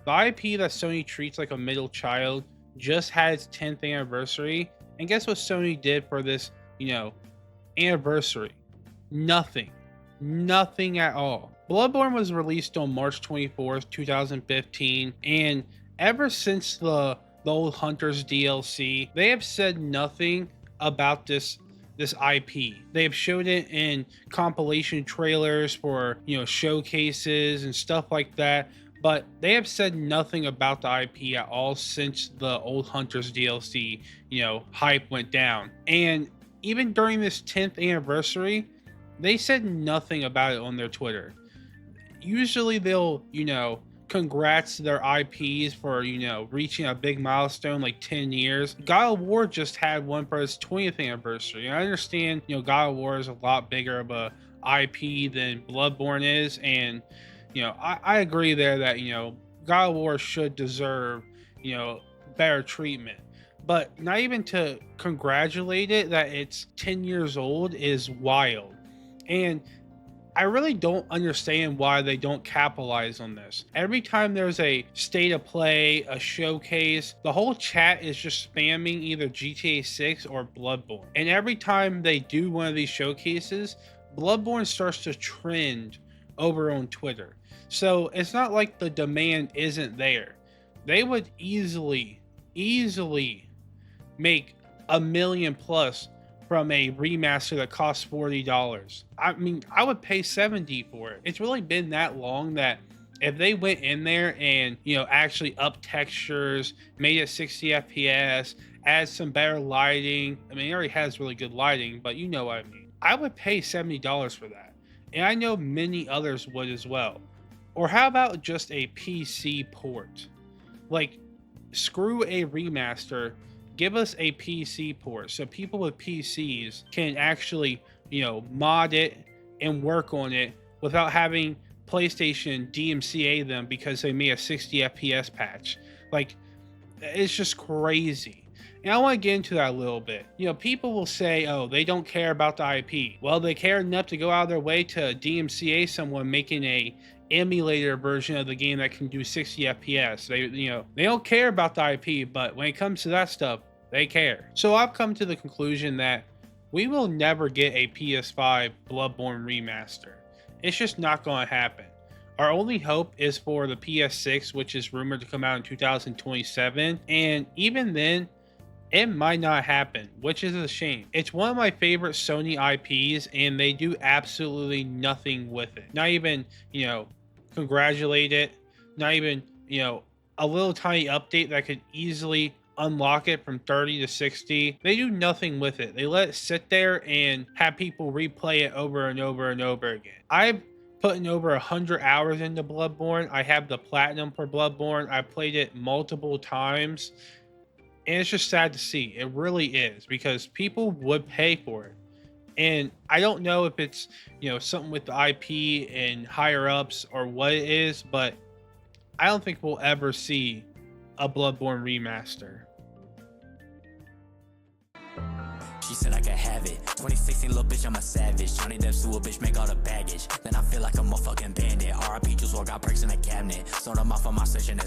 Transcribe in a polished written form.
The IP that Sony treats like a middle child just had its 10th anniversary. And guess what Sony did for this, anniversary? Nothing. Nothing at all. Bloodborne was released on March 24th, 2015, and ever since the old Hunters DLC, they have said nothing about this IP. They have showed it in compilation trailers for, showcases and stuff like that, but they have said nothing about the IP at all since the old Hunters DLC, hype went down. And even during this 10th anniversary, they said nothing about it on their Twitter. Usually they'll, congrats to their IPs for, reaching a big milestone like 10 years. God of War just had one for its 20th anniversary. I understand, God of War is a lot bigger of a IP than Bloodborne is. And, I agree there that, God of War should deserve, better treatment. But not even to congratulate it that it's 10 years old is wild. And I really don't understand why they don't capitalize on this. Every time there's a state of play, a showcase, the whole chat is just spamming either GTA 6 or Bloodborne. And every time they do one of these showcases, Bloodborne starts to trend over on Twitter. So it's not like the demand isn't there. They would easily make $1 million plus from a remaster that costs $40. I mean, I would pay $70 for it. It's really been that long that if they went in there and, actually up textures, made it 60 FPS, add some better lighting. I mean, it already has really good lighting, but you know what I mean. I would pay $70 for that. And I know many others would as well. Or how about just a PC port? Like, screw a remaster. Give us a PC port so people with PCs can actually, mod it and work on it without having PlayStation DMCA them because they made a 60 FPS patch. Like, it's just crazy. And I want to get into that a little bit. People will say, oh, they don't care about the IP. Well, they care enough to go out of their way to DMCA someone making a emulator version of the game that can do 60 FPS. They don't care about the IP, but when it comes to that stuff, they care. So I've come to the conclusion that we will never get a PS5 Bloodborne remaster. It's just not going to happen. Our only hope is for the PS6, which is rumored to come out in 2027, and even then, it might not happen, which is a shame. It's one of my favorite Sony IPs, and they do absolutely nothing with it. Not even, congratulate it. Not even, a little tiny update that could easily unlock it from 30 to 60. They do nothing with it. They let it sit there and have people replay it over and over and over again. I've put in over 100 hours into Bloodborne. I have the platinum for Bloodborne. I played it multiple times. And it's just sad to see. It really is, because people would pay for it. And I don't know if it's, something with the IP and higher ups or what it is, but I don't think we'll ever see a Bloodborne remaster. She said I could have it. 2016, little bitch, I'm a savage. Johnny Depp sue a bitch, make all the baggage. Then I feel like I'm a fucking bandit. RIP, just walk out, perks in the cabinet. Sold them off on my session.